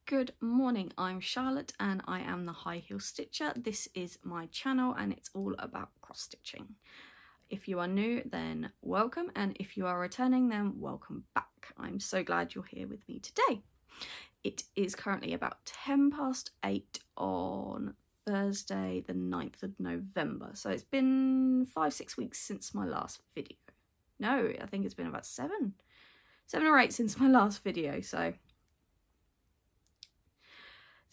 Good morning, I'm Charlotte and I am the High Heel Stitcher. This is my channel and it's all about cross stitching. If you are new, then welcome, and if you are returning, then welcome back. I'm so glad you're here with me today. It is currently about 8:10 on Thursday the 9th of November, so it's been 5-6 weeks since my last video. No, I think it's been about 7 or 8 since my last video, so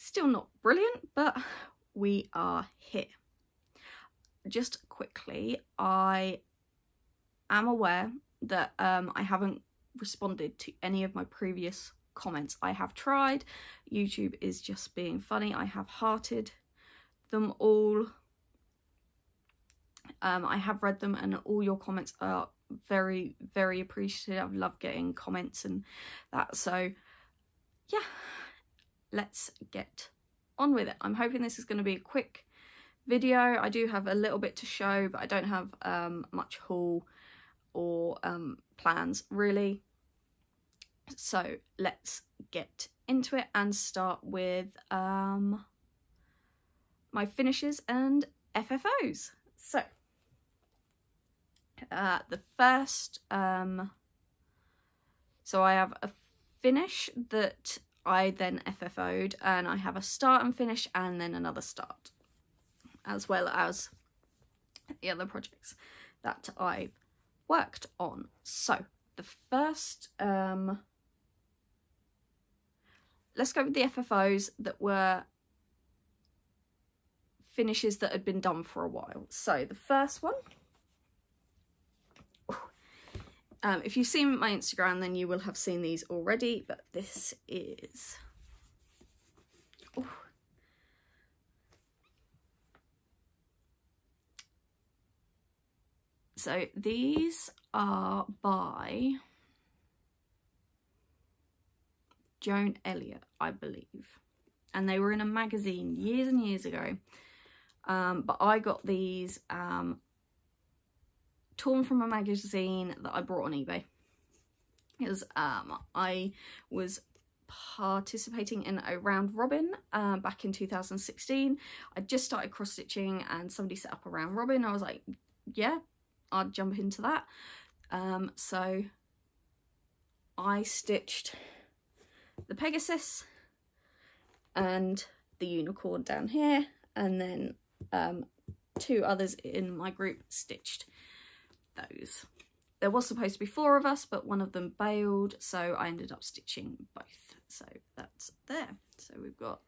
still not brilliant, but we are here. Just quickly, I am aware that I haven't responded to any of my previous comments. I have tried. YouTube is just being funny. I have hearted them all. I have read them and all your comments are very, very appreciative. I love getting comments and that. So yeah, let's get on with it. I'm hoping this is going to be a quick video. I do have a little bit to show, but I don't have much haul or plans really. So let's get into it and start with my finishes and FFOs. So the first, so I have a finish that I then FFO'd, and I have a start and finish and then another start, as well as the other projects that I've worked on. So the first, let's go with the FFOs that were finishes that had been done for a while. So the first one, if you've seen my Instagram, then you will have seen these already, but this is, so these are by Joan Elliott, I believe, and they were in a magazine years and years ago, but I got these torn from a magazine that I bought on eBay. Because I was participating in a round robin back in 2016. I just started cross stitching and somebody set up a round robin. I was like, yeah, I'd jump into that. So I stitched the Pegasus and the unicorn down here, and then 2 others in my group stitched those. There was supposed to be 4 of us, but one of them bailed, so I ended up stitching both. So that's there. So we've got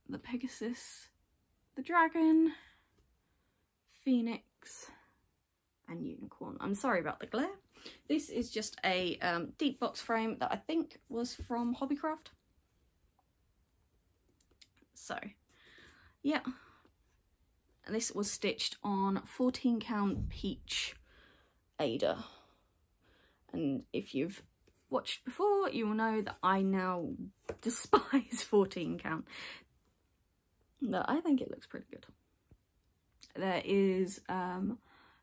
the Pegasus, the dragon, phoenix, and unicorn. I'm sorry about the glare. This is just a deep box frame that I think was from Hobbycraft. So yeah. And this was stitched on 14 count peach Ada. And if you've watched before, you will know that I now despise 14 count. No, I think it looks pretty good. There is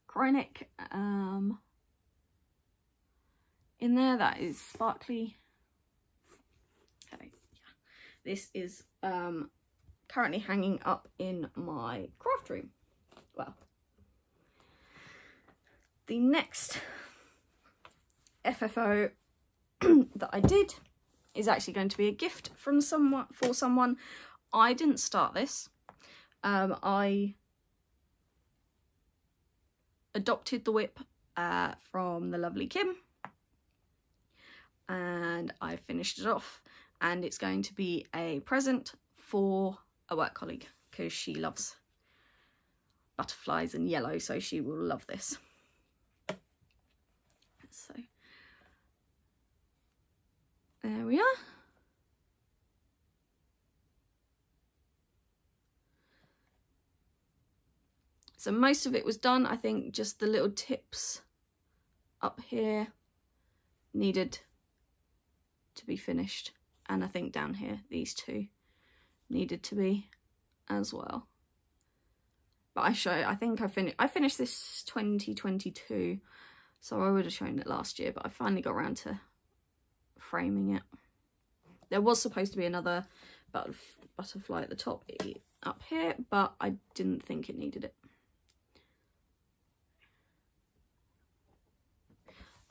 Chronic in there, that is sparkly. Okay, yeah. This is currently hanging up in my craft room. Well, the next FFO that I did is actually going to be a gift from someone, for someone. I didn't start this. I adopted the whip from the lovely Kim, and I finished it off, and it's going to be a present for a work colleague because she loves butterflies and yellow, so she will love this. So there we are. So most of it was done. I think just the little tips up here needed to be finished, and I think down here these 2 needed to be as well. But I think I finished this 2022, so I would have shown it last year, but I finally got around to framing it. There was supposed to be another butterfly at the top up here, but I didn't think it needed it.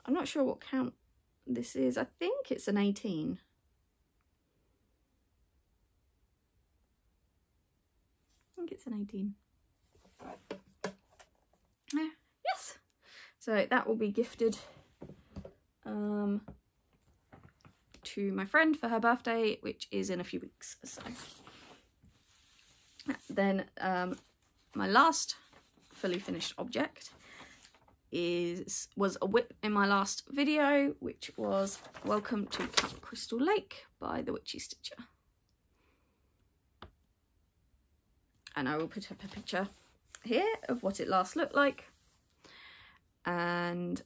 I'm not sure what count this is. I think it's an 18. I think it's an 18. Yes. So that will be gifted to my friend for her birthday, which is in a few weeks. So then my last fully finished object was a whip in my last video, which was Welcome to Camp Crystal Lake by the Witchy Stitcher. And I will put up a picture here of what it last looked like. And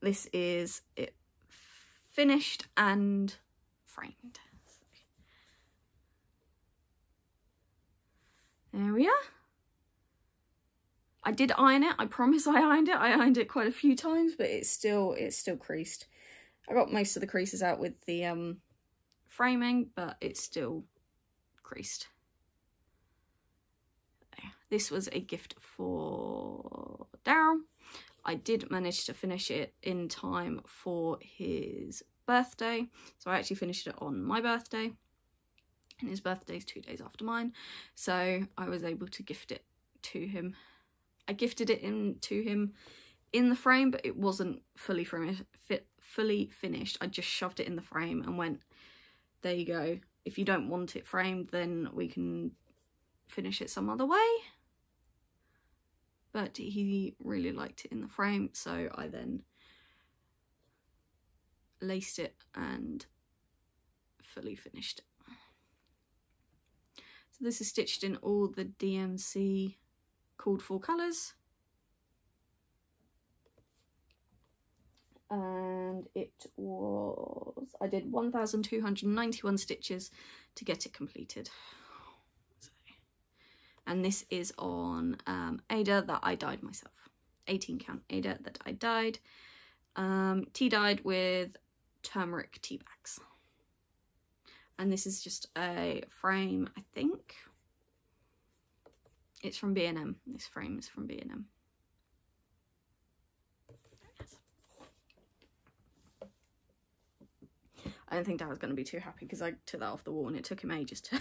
this is it finished and framed. There we are. I did iron it. I promise I ironed it. I ironed it quite a few times, but it's still creased. I got most of the creases out with the framing, but it's still creased. This was a gift for Daryl. I did manage to finish it in time for his birthday. So I actually finished it on my birthday. And his birthday's 2 days after mine. So I was able to gift it to him. I gifted it to him in the frame, but it wasn't fully finished. I just shoved it in the frame and went, there you go. If you don't want it framed, then we can finish it some other way. But he really liked it in the frame, so I then laced it and fully finished it. So this is stitched in all the DMC called for colours. And it was, I did 1,291 stitches to get it completed. And this is on Ada that I dyed myself. 18 count Ada that I dyed. Tea dyed with turmeric tea bags. And this is just a frame, I think. It's from B&M. This frame is from B&M. I don't think Dad was going to be too happy because I took that off the wall and it took him ages to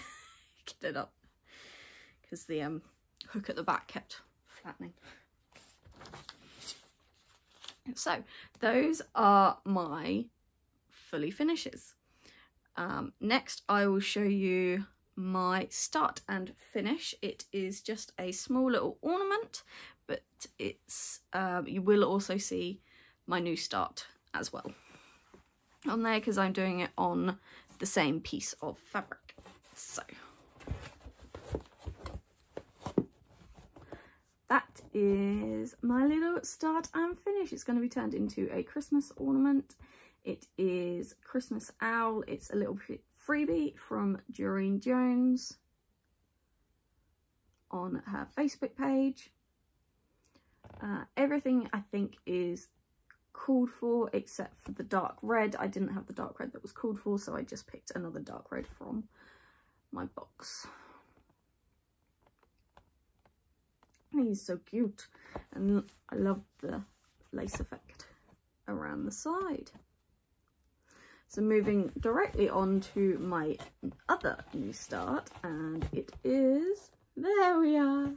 get it up. Because the hook at the back kept flattening. So those are my fully finishes. Next I will show you my start and finish. It is just a small little ornament, but it's you will also see my new start as well on there because I'm doing it on the same piece of fabric. So that is my little start and finish. It's going to be turned into a Christmas ornament. It is Christmas Owl. It's a little freebie from Doreen Jones on her Facebook page. Everything I think is called for except for the dark red. I didn't have the dark red that was called for, so I just picked another dark red from my box. He's so cute, and I love the lace effect around the side. So moving directly on to my other new start, and it is, there we are.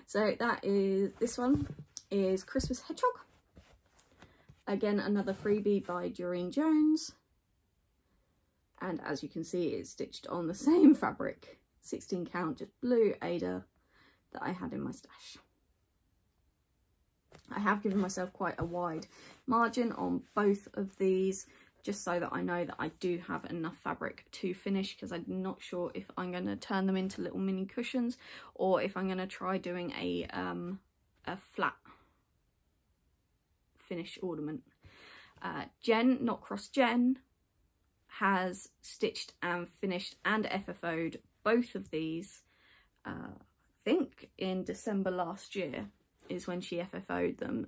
So that is, this one is Christmas Hedgehog. Again, another freebie by Doreen Jones. And as you can see, it's stitched on the same fabric, 16 count, just blue Ada that I had in my stash. I have given myself quite a wide margin on both of these, just so that I know that I do have enough fabric to finish, because I'm not sure if I'm going to turn them into little mini cushions or if I'm going to try doing a flat finish ornament. Jen, Not Cross Jen, has stitched and finished and FFO'd both of these, I think in December last year is when she FFO'd them.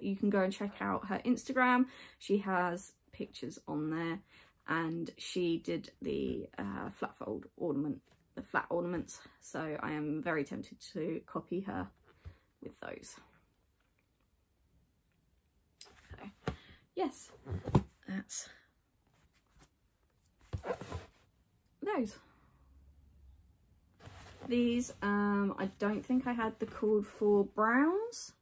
You can go and check out her Instagram. She has pictures on there, and she did the flat fold ornament, the flat ornaments, so I am very tempted to copy her with those. So yes, that's those. These, I don't think I had the cord for browns,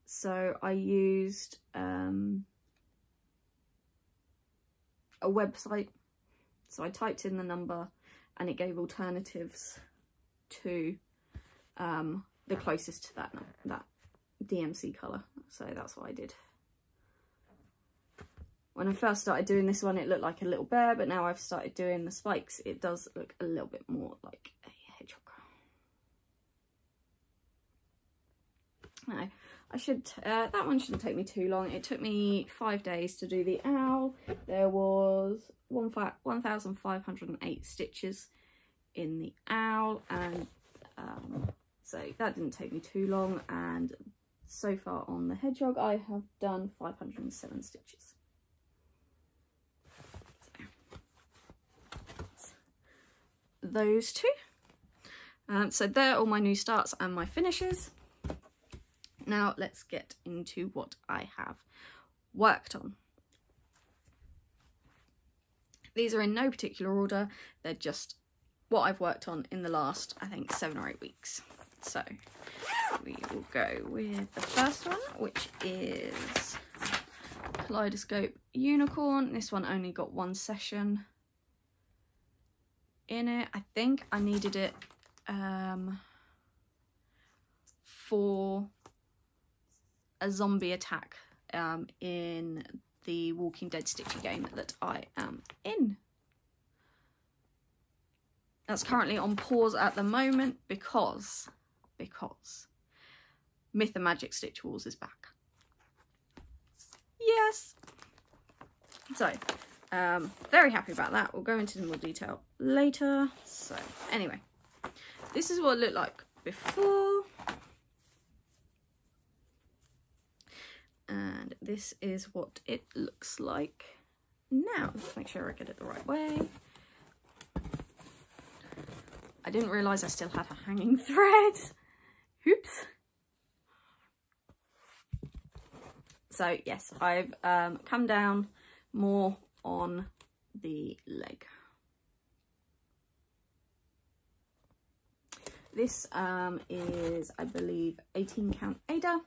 so I used a website. So I typed in the number and it gave alternatives to the closest to that DMC colour, so that's what I did. When I first started doing this one, it looked like a little bear, but now I've started doing the spikes, it does look a little bit more like a hedgehog. No, I should, that one shouldn't take me too long. It took me 5 days to do the owl. There was 1,508 stitches in the owl, and so that didn't take me too long. And so far on the hedgehog, I have done 507 stitches. Those two. So they're all my new starts and my finishes. Now let's get into what I have worked on. These are in no particular order, they're just what I've worked on in the last, I think, 7 or 8 weeks. So we will go with the first one, which is Kaleidoscope Unicorn. This one only got 1 session in it. I think I needed it for a zombie attack in the Walking Dead Stitchy game that I am in. That's currently on pause at the moment because Myth and Magic Stitch Wars is back. Yes. So very happy about that. We'll go into more detail later. So anyway, this is what it looked like before, and this is what it looks like now. Let's make sure I get it the right way. I didn't realise I still had a hanging thread. Oops. So yes, I've come down more on the leg. This is, I believe, 18 count Ada.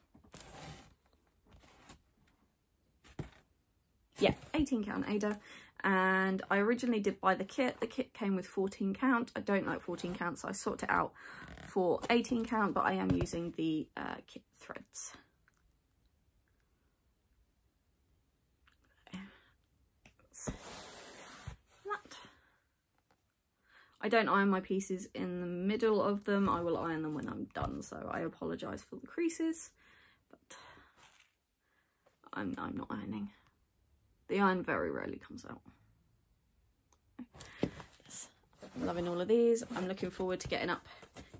Yeah, 18 count Ada. And I originally did buy the kit. The kit came with 14 count. I don't like 14 count, so I sorted it out for 18 count, but I am using the kit threads. I don't iron my pieces in the middle of them. I will iron them when I'm done, so I apologise for the creases, but I'm not ironing. The iron very rarely comes out. Yes, I'm loving all of these. I'm looking forward to getting up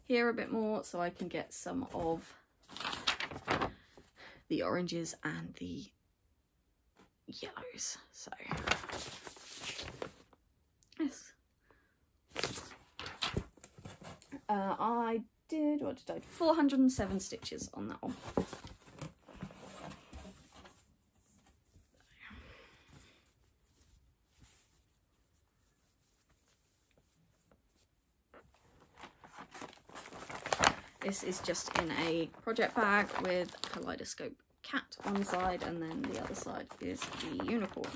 here a bit more so I can get some of the oranges and the yellows. So yes. I did, what did I do? 407 stitches on that one. This is just in a project bag with Kaleidoscope Cat on the side, and then the other side is the unicorn.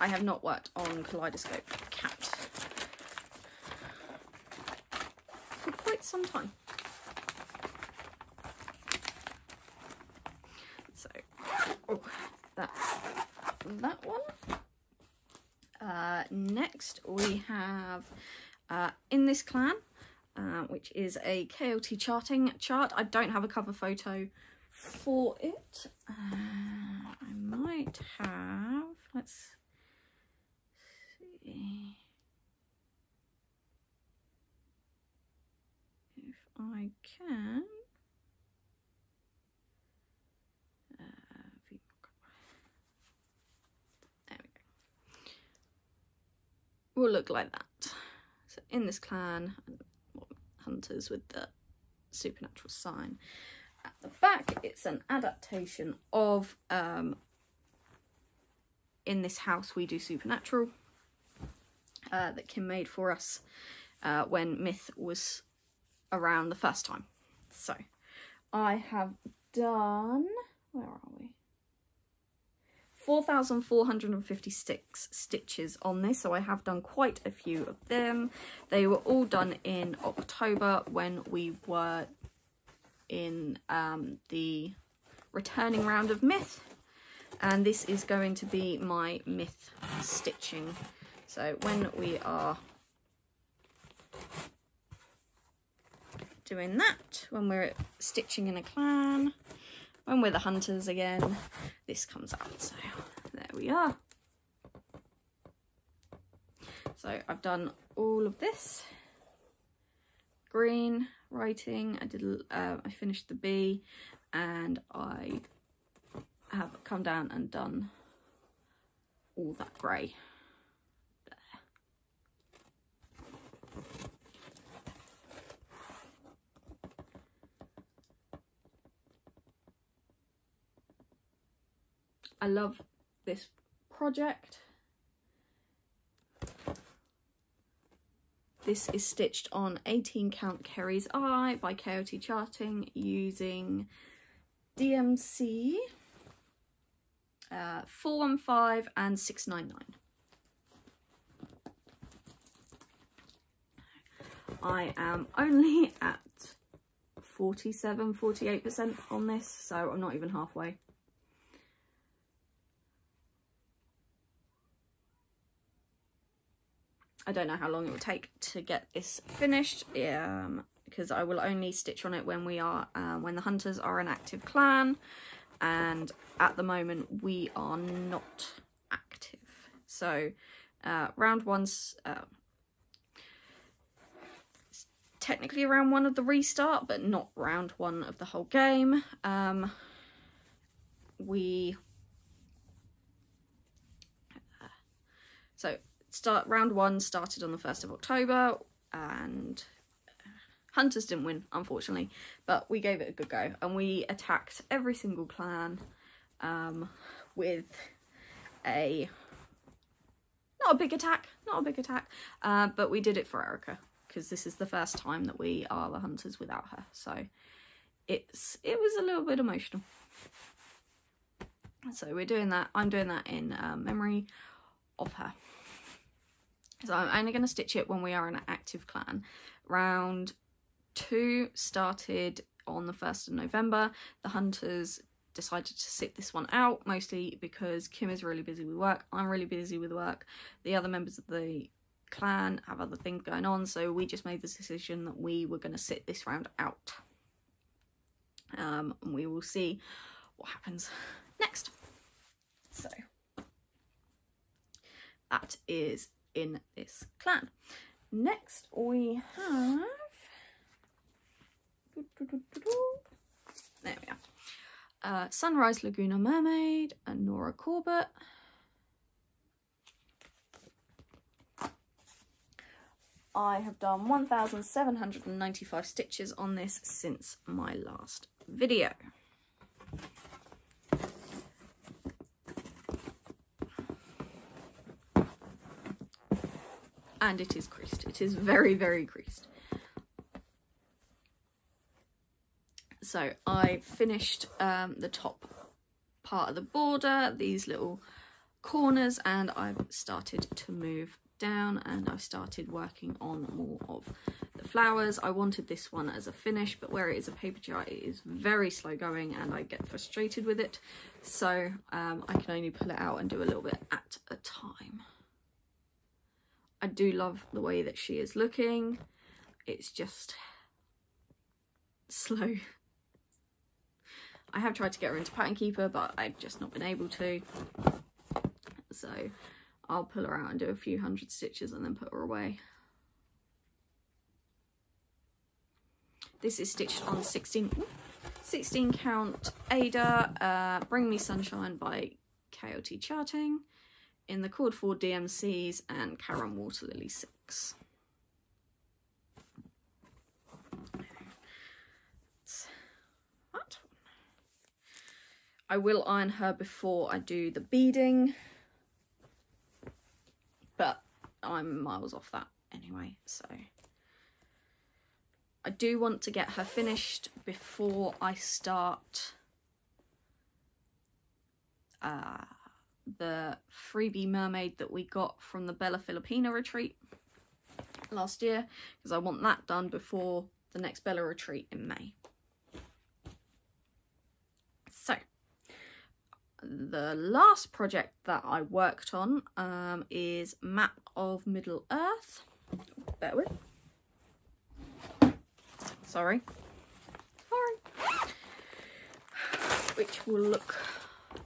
I have not worked on Kaleidoscope Cat for quite some time. So, oh, that's that one. Next we have In This Clan, which is a KLT charting chart. I don't have a cover photo for it. I might have, let's see. I can there we go. Will look like that. So in this clan, hunters with the supernatural sign. At the back, it's an adaptation of In This House We Do Supernatural that Kim made for us when Myth was around the first time. So I have done, where are we? 4,456 stitches on this, so I have done quite a few of them. They were all done in October when we were in the returning round of Myth, and this is going to be my Myth stitching. So when we are doing that, when we're stitching in a clan, when we're the hunters again, this comes out. So there we are. So I've done all of this. Green writing, I finished the bee, and I have come down and done all that grey. I love this project. This is stitched on 18 count Kerry's Eye by Coyote Charting using DMC 415 and 699. I am only at 47–48% on this, so I'm not even halfway. I don't know how long it will take to get this finished, because I will only stitch on it when we are when the hunters are an active clan, and at the moment we are not active. So round one's technically round one of the restart, but not round one of the whole game. Round one started on the 1st of October, and hunters didn't win, unfortunately, but we gave it a good go, and we attacked every single clan with a not a big attack, but we did it for Erica, because this is the first time that we are the hunters without her, so it was a little bit emotional. So we're doing that. I'm doing that in memory of her. So I'm only going to stitch it when we are an active clan. Round 2 started on the 1st of November. The hunters decided to sit this one out, mostly because Kim is really busy with work. I'm really busy with work. The other members of the clan have other things going on, so we just made the decision that we were going to sit this round out. And we will see what happens next. So that is in this clan. Next we have there we are, Sunrise Laguna Mermaid and Nora Corbett. I have done 1,795 stitches on this since my last video. And it is creased. It is very, very creased. So I finished the top part of the border, these little corners, and I've started to move down, and I've started working on more of the flowers. I wanted this one as a finish, but where it is a paper chart, it is very slow going and I get frustrated with it. So I can only pull it out and do a little bit at a time. I do love the way that she is looking. It's just slow. I have tried to get her into Pattern Keeper, but I've just not been able to. So I'll pull her out and do a few hundred stitches and then put her away. This is stitched on 16 count Ada, Bring Me Sunshine by KOT Charting in the Chord 4 DMCs and Karen Water Lily 6. That. I will iron her before I do the beading, but I'm miles off that anyway, so I do want to get her finished before I start the freebie mermaid that we got from the Bella Filipina retreat last year, because I want that done before the next Bella retreat in May. So the last project that I worked on is Map of Middle Earth. Bear with. Sorry. Which will look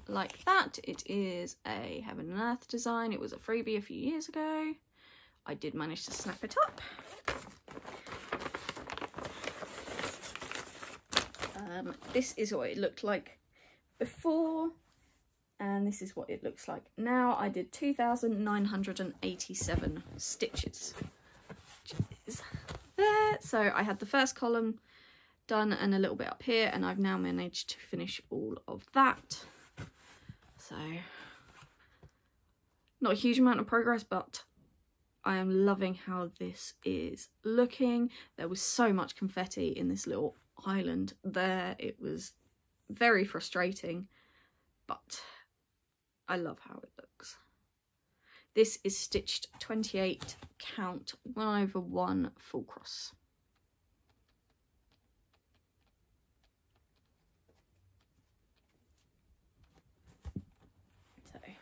like that. It is a Heaven and Earth design. It was a freebie a few years ago. I did manage to snap it up. This is what it looked like before, and this is what it looks like now. I did 2,987 stitches, which is there. So I had the first column done and a little bit up here, and I've now managed to finish all of that. So not a huge amount of progress, but I am loving how this is looking. There was so much confetti in this little island there. It was very frustrating, but I love how it looks. This is stitched 28 count 1/1 full cross. So I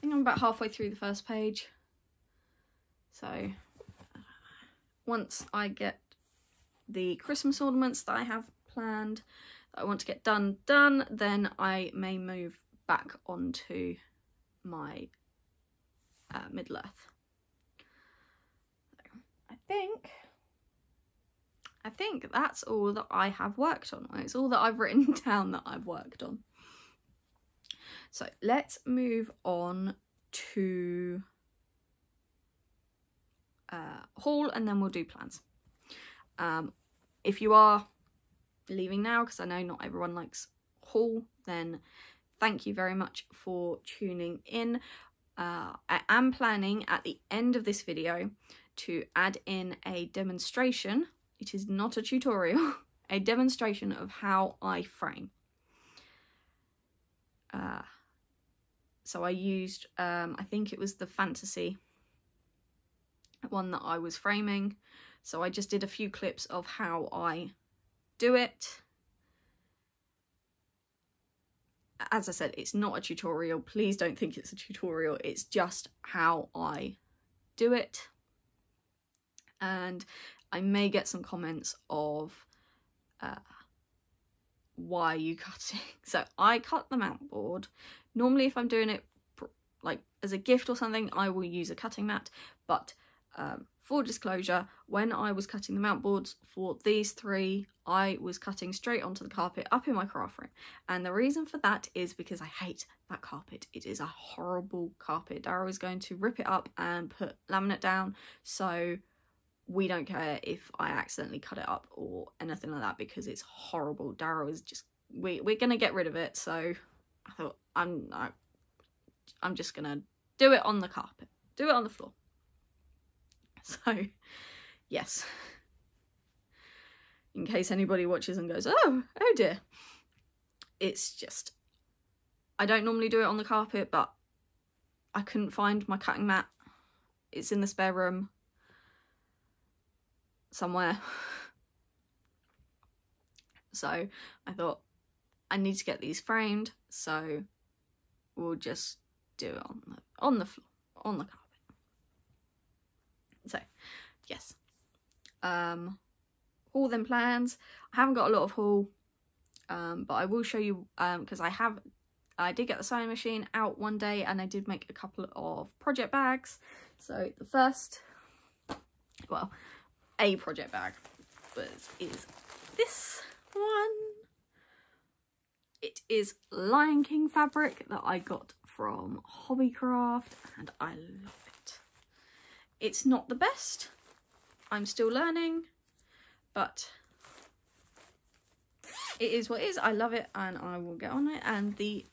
think I'm about halfway through the first page. So once I get the Christmas ornaments that I have planned that I want to get done, then I may move back onto my Middle Earth. I think that's all that I have worked on. It's all that I've written down that I've worked on. So let's move on to haul, and then we'll do plans. If you are leaving now, because I know not everyone likes haul, then thank you very much for tuning in. I am planning at the end of this video to add in a demonstration. It is not a tutorial, a demonstration of how I frame. So I used, I think it was the fantasy one that I was framing. So I just did a few clips of how I do it. As I said, it's not a tutorial. Please don't think it's a tutorial. It's just how I do it. And I may get some comments of why are you cutting? So I cut the mount board. Normally if I'm doing it like as a gift or something, I will use a cutting mat. But for disclosure, when I was cutting the mount boards for these three, I was cutting straight onto the carpet up in my craft room. And the reason for that is because I hate that carpet. It is a horrible carpet. Darrow is going to rip it up and put laminate down. So we don't care if I accidentally cut it up or anything like that, because it's horrible. Darrow is just, we're going to get rid of it. So I thought, I'm just going to do it on the carpet. Do it on the floor. So, yes. In case anybody watches and goes, oh dear. It's just, I don't normally do it on the carpet, but I couldn't find my cutting mat. It's in the spare room somewhere. So I thought, I need to get these framed, so we'll just do it on the floor, on the carpet. So, yes. Haul then plans. I haven't got a lot of haul, but I will show you, because I did get the sewing machine out one day and I did make a couple of project bags. So the first, well, a project bag. Flosstubers is this one. It is Lion King fabric that I got from Hobbycraft, and I love it. It's not the best. I'm still learning, but it is what it is. I love it and I will get on it. And the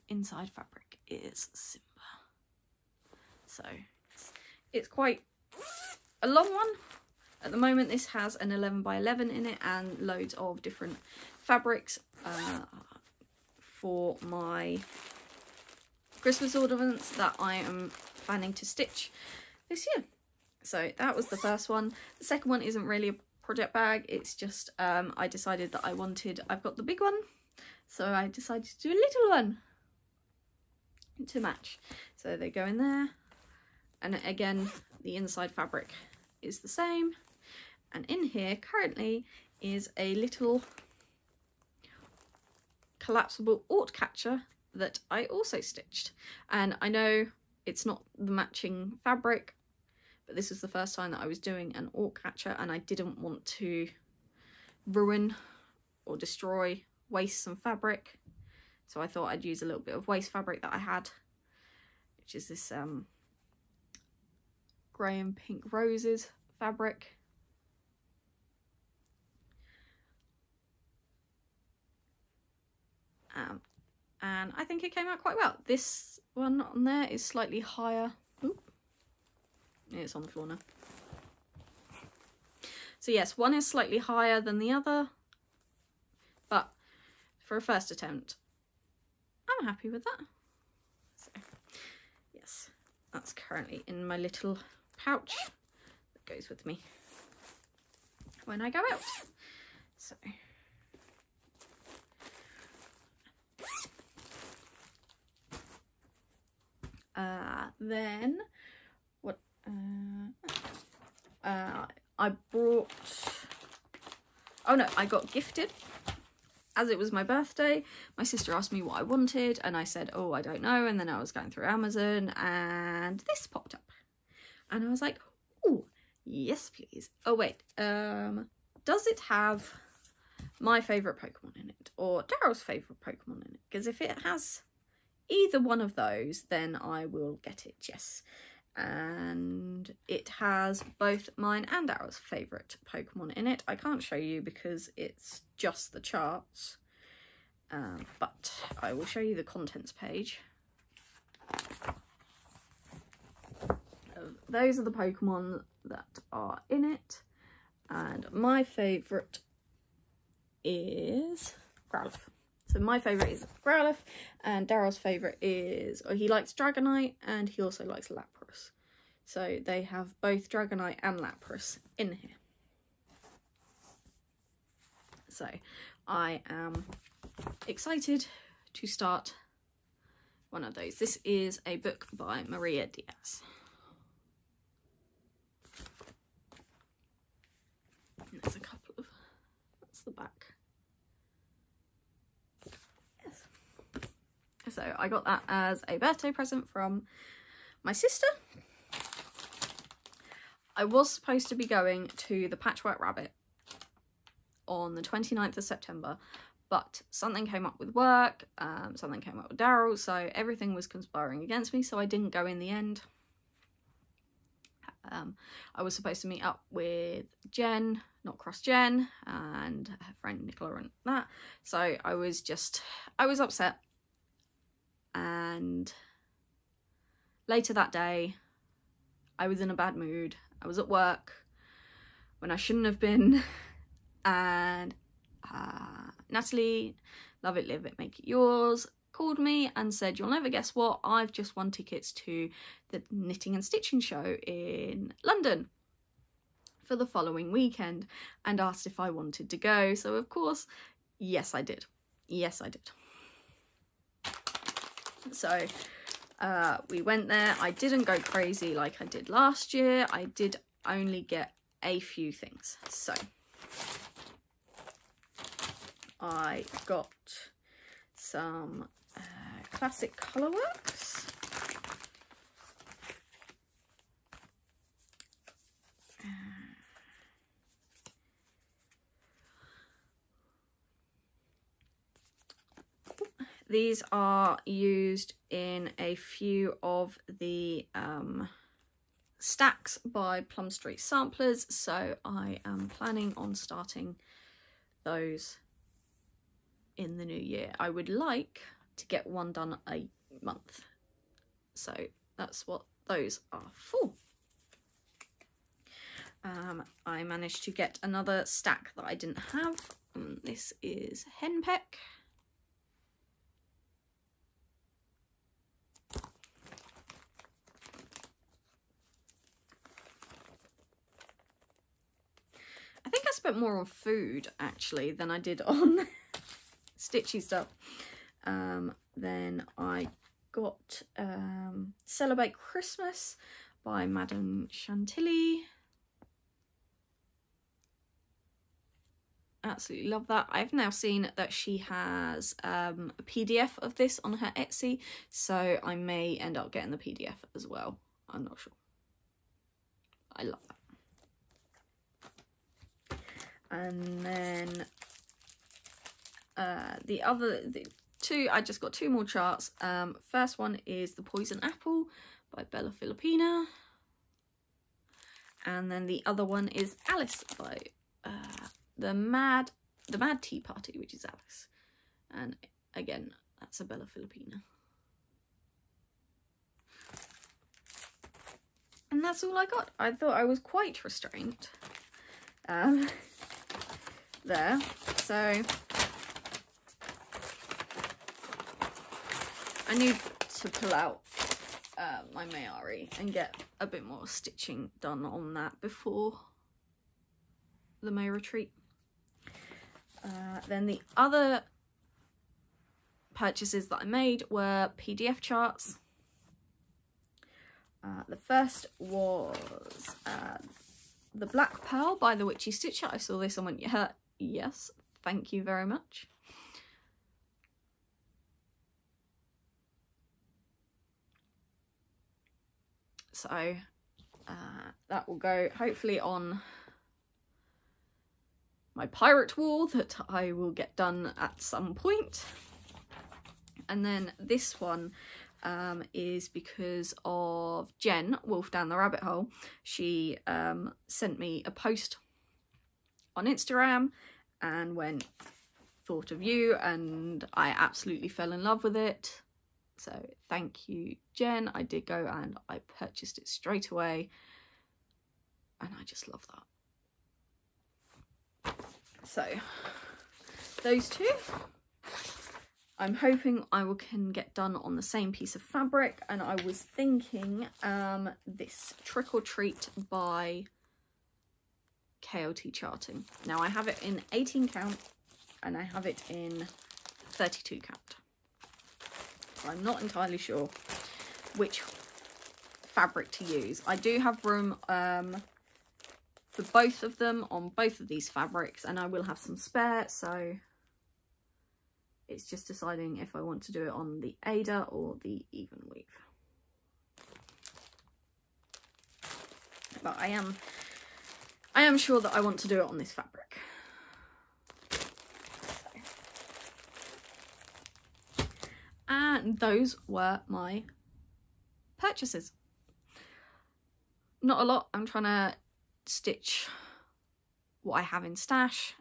inside fabric is Simba. So it's quite a long one. At the moment this has an 11 by 11 in it and loads of different fabrics for my Christmas ornaments that I am planning to stitch this year. So that was the first one. The second one isn't really a project bag, it's just I decided that I've got the big one, so I decided to do a little one to match. So they go in there, and again the inside fabric is the same, and in here currently is a little collapsible Aut catcher that I also stitched. And I know it's not the matching fabric, but this was the first time that I was doing an Aut catcher, and I didn't want to ruin or destroy, waste some fabric, so I thought I'd use a little bit of waste fabric that I had, which is this grey and pink roses fabric. And I think it came out quite well. This one on there is slightly higher. Ooh. It's on the floor now. So yes, one is slightly higher than the other, but for a first attempt, I'm happy with that. So yes, that's currently in my little pouch that goes with me when I go out. So then what I brought, oh no, I got gifted, as it was my birthday. My sister asked me what I wanted and I said, oh, I don't know, and then I was going through Amazon and this popped up and I was like, oh yes please. Oh wait, does it have my favourite Pokemon in it or Daryl's favourite Pokemon in it? Because if it has either one of those, then I will get it, yes. And it has both mine and Daryl's favourite Pokemon in it. I can't show you because it's just the charts, but I will show you the contents page. Those are the Pokemon that are in it, and my favourite is Growlithe. So my favourite is Growlithe, and Daryl's favourite is, or he likes Dragonite, and he also likes Lapras. So they have both Dragonite and Lapras in here. So I am excited to start one of those. This is a book by Maria Diaz. And there's a couple of, that's the back. So I got that as a birthday present from my sister. I was supposed to be going to the Patchwork Rabbit on the 29th of September, but something came up with work, something came up with Daryl, so everything was conspiring against me, so I didn't go in the end. I was supposed to meet up with Jen, not Cross Jen, and her friend Nicola and that, so I was upset. And later that day, I was in a bad mood. I was at work when I shouldn't have been, and Natalie, Love It, Live It, Make It Yours, called me and said, you'll never guess what, I've just won tickets to the Knitting and Stitching show in London for the following weekend, and asked if I wanted to go. So of course, yes I did. Yes I did. So we went there. I didn't go crazy like I did last year. I did only get a few things. So I got some classic colourworks. These are used in a few of the stacks by Plum Street Samplers, so I am planning on starting those in the new year. I would like to get one done a month, so that's what those are for. I managed to get another stack that I didn't have. This is Henpeck. I think I spent more on food actually than I did on stitchy stuff. Then I got Celebrate Christmas by Madame Chantilly. Absolutely love that. I've now seen that she has a PDF of this on her Etsy, so I may end up getting the PDF as well. I'm not sure. I love that. And then the two, I just got two more charts. First one is The Poison Apple by Bella Filipina, and then the other one is Alice by the Mad Tea Party, which is Alice, and again that's a Bella Filipina. And that's all I got. I thought I was quite restrained there, so I need to pull out my Mayari and get a bit more stitching done on that before the May retreat. Then the other purchases that I made were PDF charts. The first was The Black Pearl by The Witchy Stitcher. I saw this and went, yeah, yes, thank you very much. So that will go hopefully on my pirate wall that I will get done at some point. And then this one is because of Jen, Wolf Down the Rabbit Hole. She sent me a post on Instagram and went, thought of you, and I absolutely fell in love with it. So thank you, Jen. I did go and I purchased it straight away, and I just love that. So those two, I'm hoping I can get done on the same piece of fabric. And I was thinking this Trick or Treat by KOT Charting. Now I have it in 18 count and I have it in 32 count. So I'm not entirely sure which fabric to use. I do have room for both of them on both of these fabrics, and I will have some spare, so it's just deciding if I want to do it on the Aida or the Even Weave. But I am sure that I want to do it on this fabric. So. And those were my purchases. Not a lot. I'm trying to stitch what I have in stash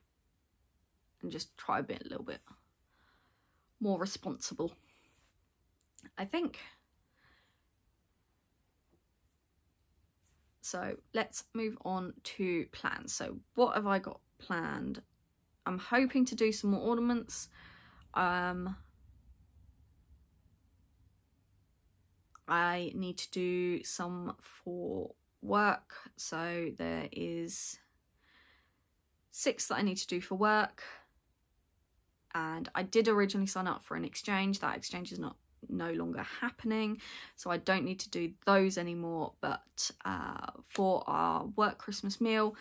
and just try a little bit more responsible, I think. So let's move on to plans. So what have I got planned? I'm hoping to do some more ornaments. I need to do some for work, so there is 6 that I need to do for work, and I did originally sign up for an exchange. That exchange is no longer happening, so I don't need to do those anymore. But for our work Christmas meal,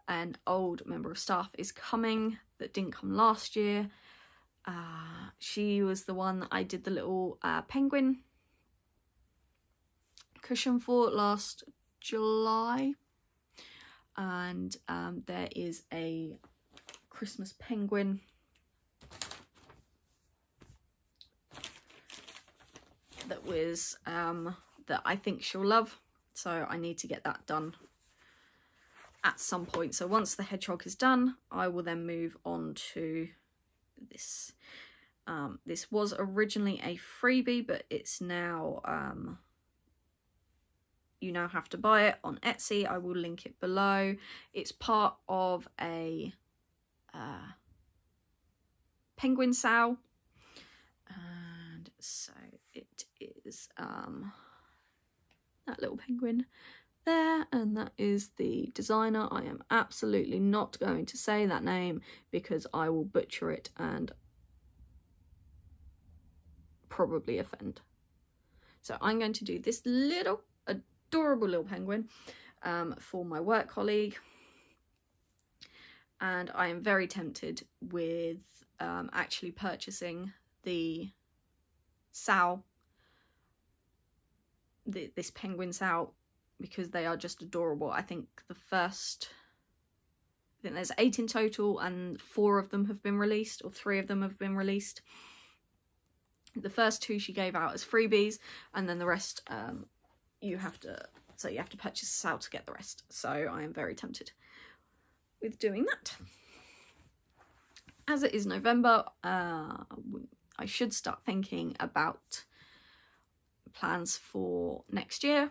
an old member of staff is coming that didn't come last year. She was the one that I did the little penguin cushion for last July, and there is a Christmas penguin that was that I think she'll love, so I need to get that done at some point. So once the hedgehog is done, I will then move on to this. This was originally a freebie, but it's now you now have to buy it on Etsy. I will link it below. It's part of a penguin sow, and so it is that little penguin there, and that is the designer. I am absolutely not going to say that name because I will butcher it and probably offend. So I'm going to do this little adorable little penguin for my work colleague, and I am very tempted with actually purchasing the sow, this penguin sow, because they are just adorable. I think there's 8 in total, and 4 of them have been released, or 3 of them have been released. The first 2 she gave out as freebies, and then the rest you have to purchase a sow to get the rest. So I am very tempted with doing that. As it is November, I should start thinking about plans for next year,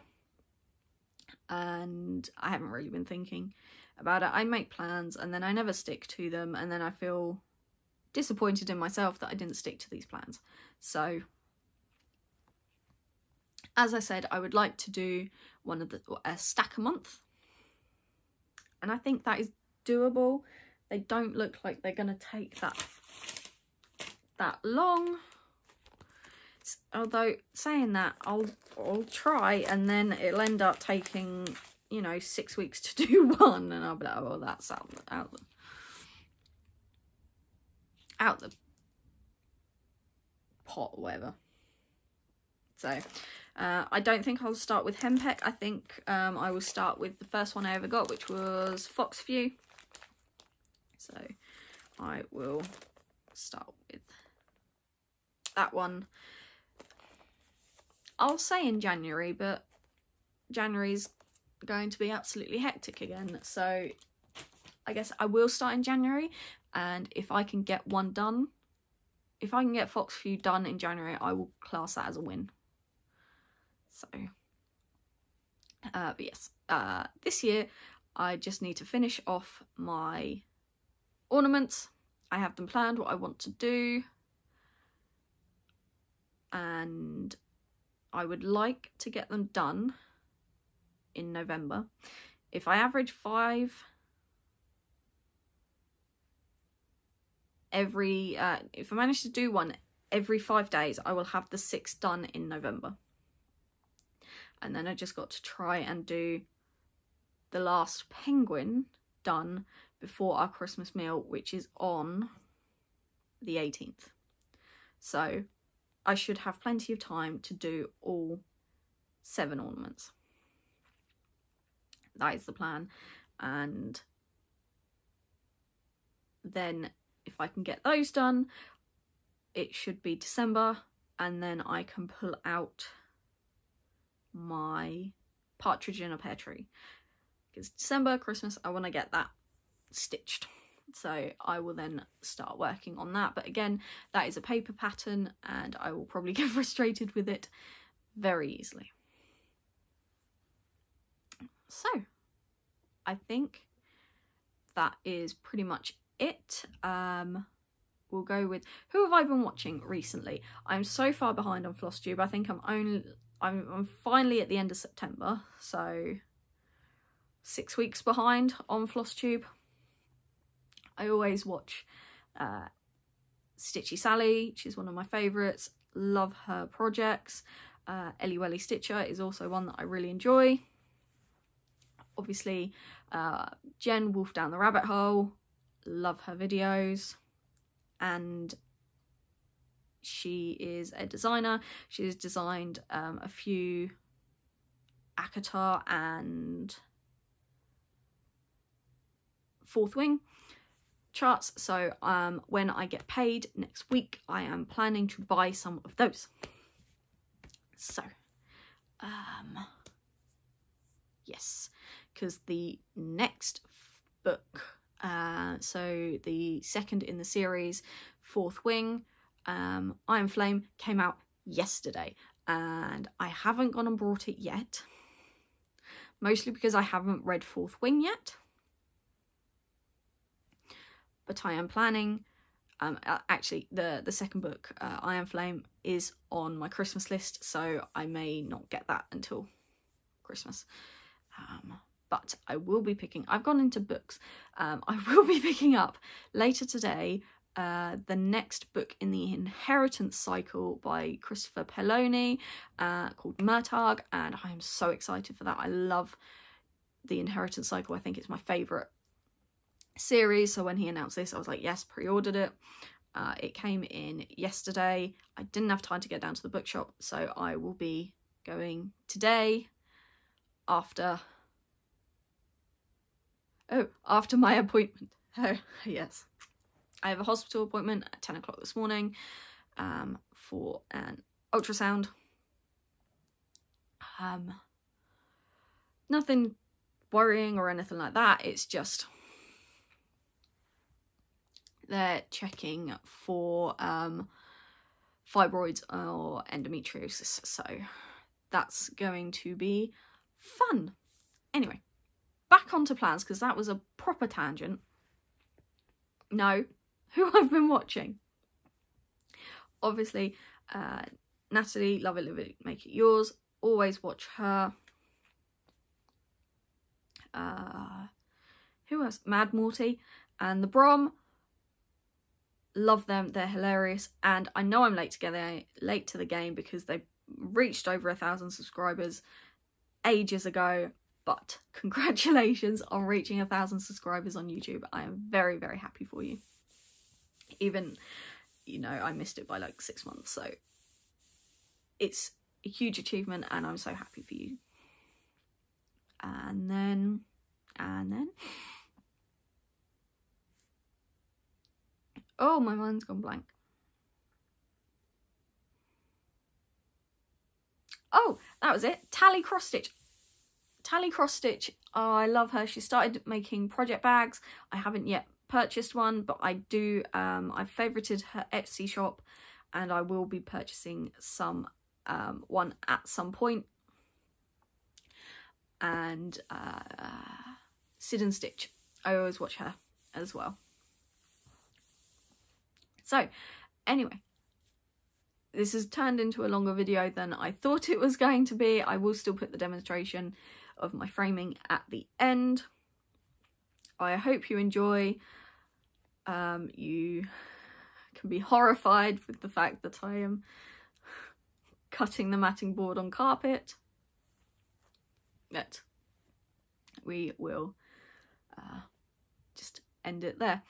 and I haven't really been thinking about it. I make plans and then I never stick to them, and then I feel disappointed in myself that I didn't stick to these plans. So as I said, I would like to do a stack a month, and I think that is doable. They don't look like they're going to take that long. Although saying that, I'll try, and then it'll end up taking, you know, 6 weeks to do one, and I'll be like, oh, well, that's out the pot or whatever. So I don't think I'll start with henpeck. I think I will start with the first one I ever got, which was foxview. So I will start with that one. I'll say in January, but January's going to be absolutely hectic again. So I guess I will start in January, and if I can get one done, if I can get foxview done in January, I will class that as a win. So, but yes, this year I just need to finish off my ornaments. I have them planned, what I want to do, and I would like to get them done in November. If I average 5 every, if I manage to do one every 5 days, I will have the 6 done in November. And then I just got to try and do the last penguin done before our Christmas meal, which is on the 18th. So I should have plenty of time to do all 7 ornaments. That is the plan. And then if I can get those done, it should be December, and then I can pull out my partridge in a pear tree, because December, Christmas, I want to get that stitched. So I will then start working on that. But again, that is a paper pattern, and I will probably get frustrated with it very easily. So I think that is pretty much it. We'll go with, who have I been watching recently? I'm so far behind on Flosstube. I think I'm finally at the end of September, so 6 weeks behind on Flosstube. I always watch Stitchy Sally. She's one of my favourites. Love her projects. Ellie Welly Stitcher is also one that I really enjoy. Obviously, Jen Wolf Down the Rabbit Hole. Love her videos. And she is a designer. She has designed a few ACOTAR and Fourth Wing charts. So when I get paid next week, I am planning to buy some of those. So, yes, because the next book, so the second in the series, Fourth Wing, Iron Flame, came out yesterday, and I haven't gone and brought it yet, mostly because I haven't read Fourth Wing yet, but I am planning. Actually, the second book, Iron Flame, is on my Christmas list, so I may not get that until Christmas. But I will be picking, I've gone into books, I will be picking up later today the next book in the Inheritance cycle by Christopher Pelloni, called Murtagh, and I am so excited for that. I love the Inheritance cycle. I think it's my favourite series, so when he announced this I was like, yes, pre-ordered it. It came in yesterday. I didn't have time to get down to the bookshop, so I will be going today after my appointment. Oh yes, I have a hospital appointment at 10 o'clock this morning for an ultrasound. Nothing worrying or anything like that, it's just they're checking for fibroids or endometriosis, so that's going to be fun. Anyway, back onto plans, because that was a proper tangent. No, who I've been watching. Obviously, Natalie, Love It, Live It, Make It Yours. Always watch her. Who else? Mad Morty and The Brom. Love them, they're hilarious, and I know I'm late to the game because they reached over 1,000 subscribers ages ago, but congratulations on reaching 1,000 subscribers on YouTube. I am very, very happy for you. Even, you know, I missed it by like 6 months, so it's a huge achievement and I'm so happy for you. And then oh, my mind's gone blank. Oh, that was it. Tally Cross-Stitch. Tally Cross-Stitch, oh, I love her. She started making project bags. I haven't yet purchased one, but I do. I've favorited her Etsy shop, and I will be purchasing some one at some point. And Sid and Stitch, I always watch her as well. So, anyway, this has turned into a longer video than I thought it was going to be. I will still put the demonstration of my framing at the end. I hope you enjoy. You can be horrified with the fact that I am cutting the matting board on carpet. But we will just end it there.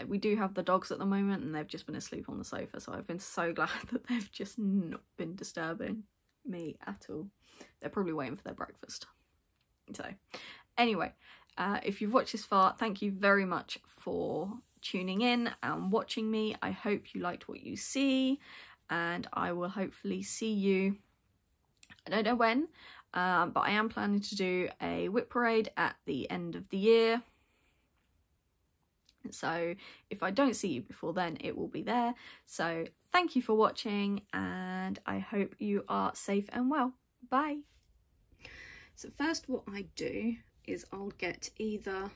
We do have the dogs at the moment and they've just been asleep on the sofa, so I've been so glad that they've just not been disturbing me at all. They're probably waiting for their breakfast. So anyway, if you've watched this far, thank you very much for tuning in and watching me. I hope you liked what you see, and I will hopefully see you, I don't know when, but I am planning to do a whip parade at the end of the year. So if I don't see you before then, it will be there. So thank you for watching, and I hope you are safe and well. Bye. So first what I do is I'll get either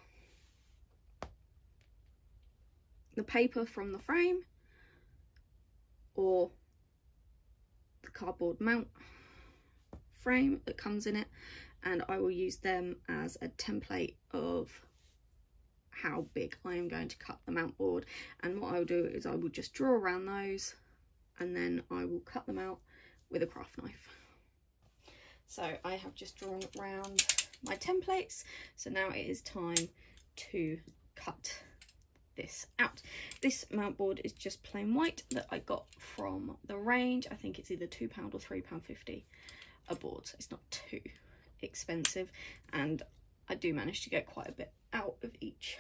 the paper from the frame or the cardboard mount frame that comes in it, and I will use them as a template of how big I am going to cut the mount board. And what I'll do is I will just draw around those and then I will cut them out with a craft knife. So I have just drawn around my templates, so now it is time to cut this out. This mount board is just plain white that I got from the range. I think it's either £2 or £3.50 a board, so it's not too expensive, and I do manage to get quite a bit out of each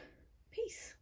piece.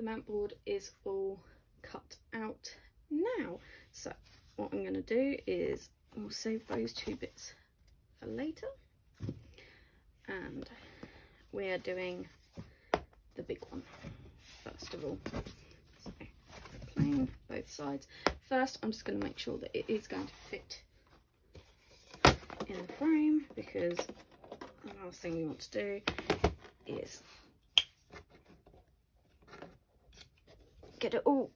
mount board is all cut out now. So what I'm going to do is we'll save those 2 bits for later, and we're doing the big one first of all. So plain both sides. First I'm just going to make sure that it is going to fit in the frame, because the last thing we want to do is get it all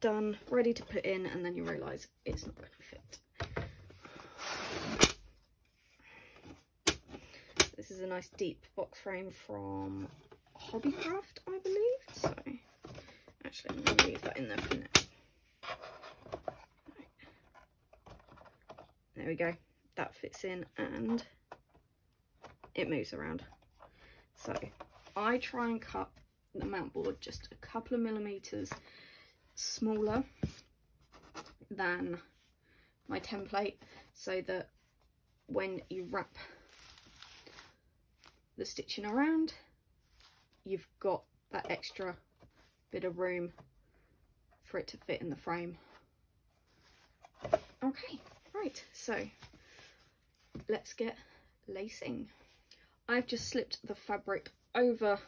done, ready to put in, and then you realise it's not going to fit. This is a nice deep box frame from Hobbycraft, I believe. So actually I'm going to leave that in there for now. There we go, that fits in and it moves around. So I try and cut the mount board just a couple of millimeters smaller than my template, so that when you wrap the stitching around, you've got that extra bit of room for it to fit in the frame. Okay, right, so let's get lacing. I've just slipped the fabric over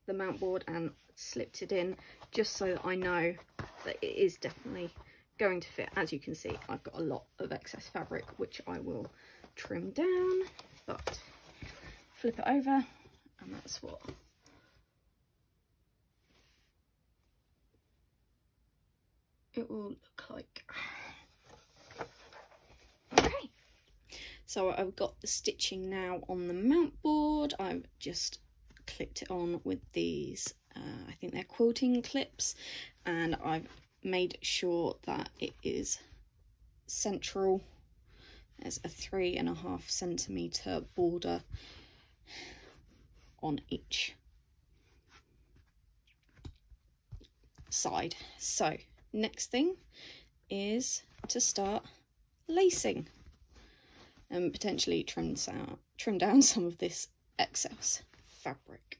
the mount board and slipped it in, just so that I know that it is definitely going to fit. As you can see, I've got a lot of excess fabric which I will trim down, but flip it over and that's what it will look like. Okay, so I've got the stitching now on the mount board. I've just clipped it on with these I think they're quilting clips, and I've made sure that it is central. There's a 3.5 centimetre border on each side. So next thing is to start lacing and potentially trim down some of this excess fabric.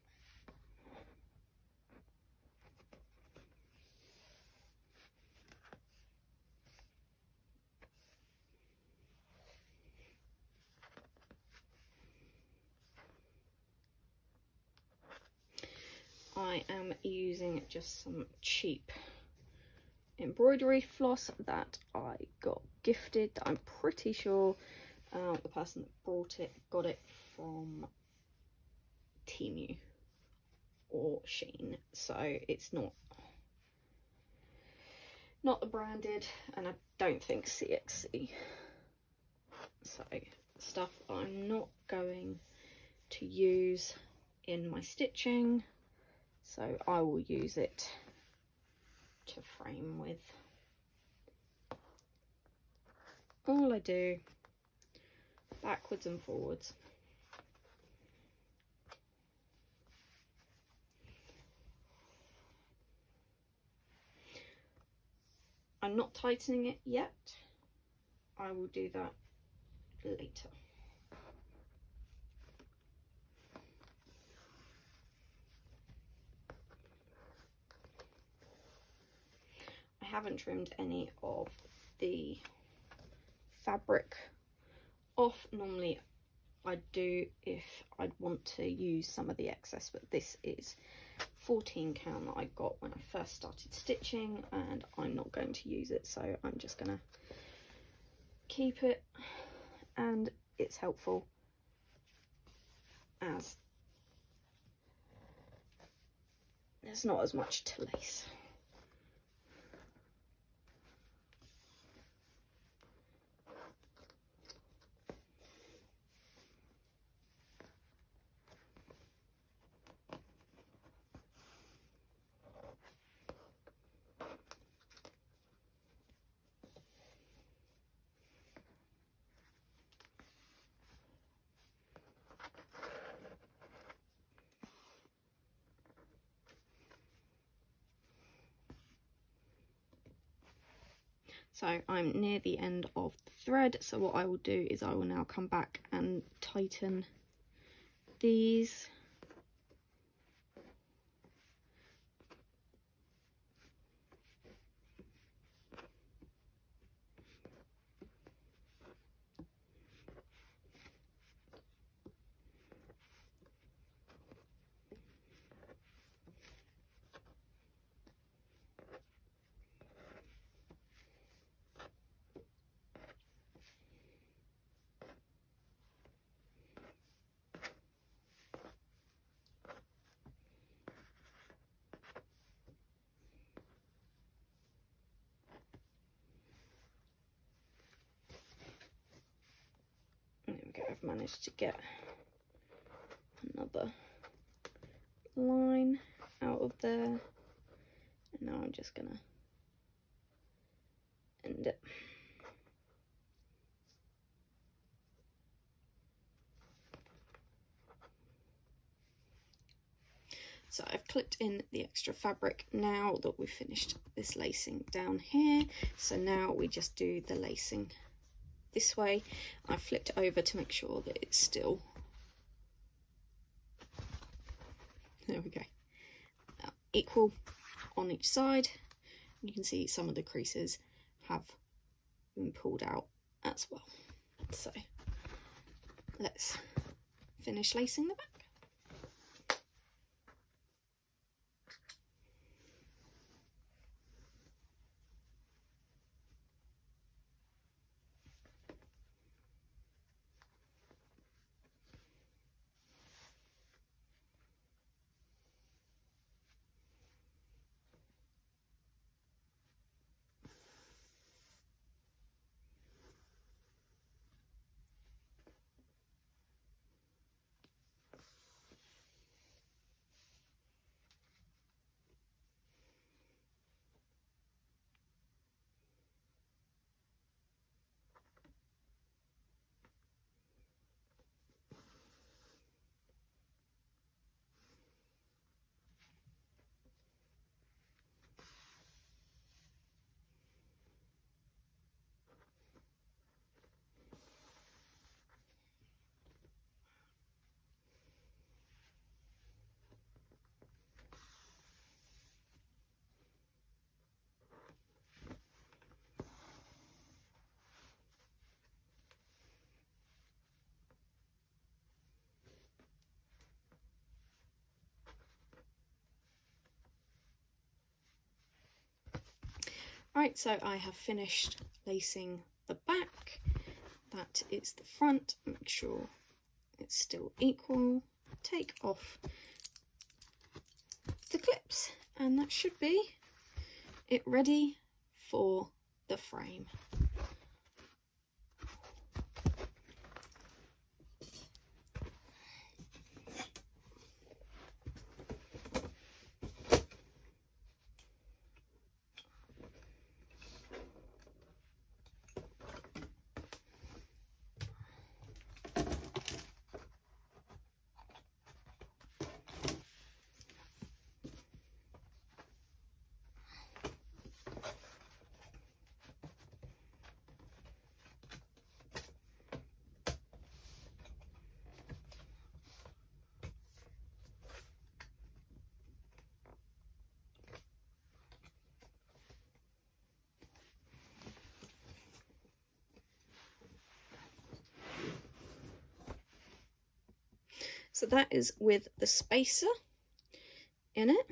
I am using just some cheap embroidery floss that I got gifted. I'm pretty sure the person that brought it got it from Temu or Shein, so it's not the branded, and I don't think CXC. So stuff I'm not going to use in my stitching, so I will use it to frame with. All I do, backwards and forwards. I'm not tightening it yet. I will do that later. I haven't trimmed any of the fabric off. Normally I do if I'd want to use some of the excess, but this is 14 count that I got when I first started stitching, and I'm not going to use it, so I'm just gonna keep it, and it's helpful as there's not as much to lace. So I'm near the end of the thread, so what I will do is I will now come back and tighten these. managed to get another line out of there, and now I'm just gonna end it. So I've clipped in the extra fabric now that we've finished this lacing down here. So now we just do the lacing this way. I've flipped it over to make sure that it's still, there we go, equal on each side. You can see some of the creases have been pulled out as well. So let's finish lacing the back. Right, so I have finished lacing the back. That is the front. Make sure it's still equal. Take off the clips, and that should be it ready for the frame. So that is with the spacer in it.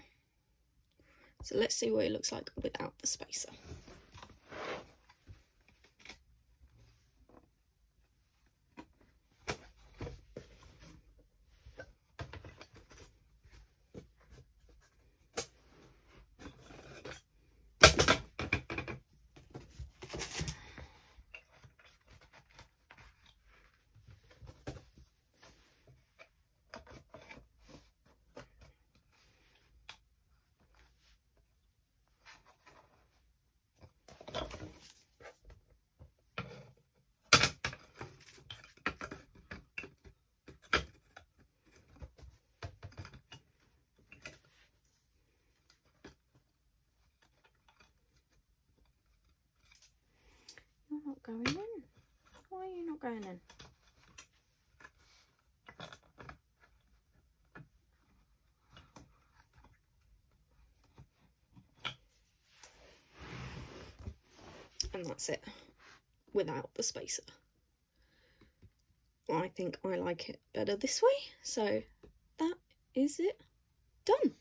So let's see what it looks like without the spacer. You're not going in. Why are you not going in? And that's it, without the spacer. I think I like it better this way, so that is it done.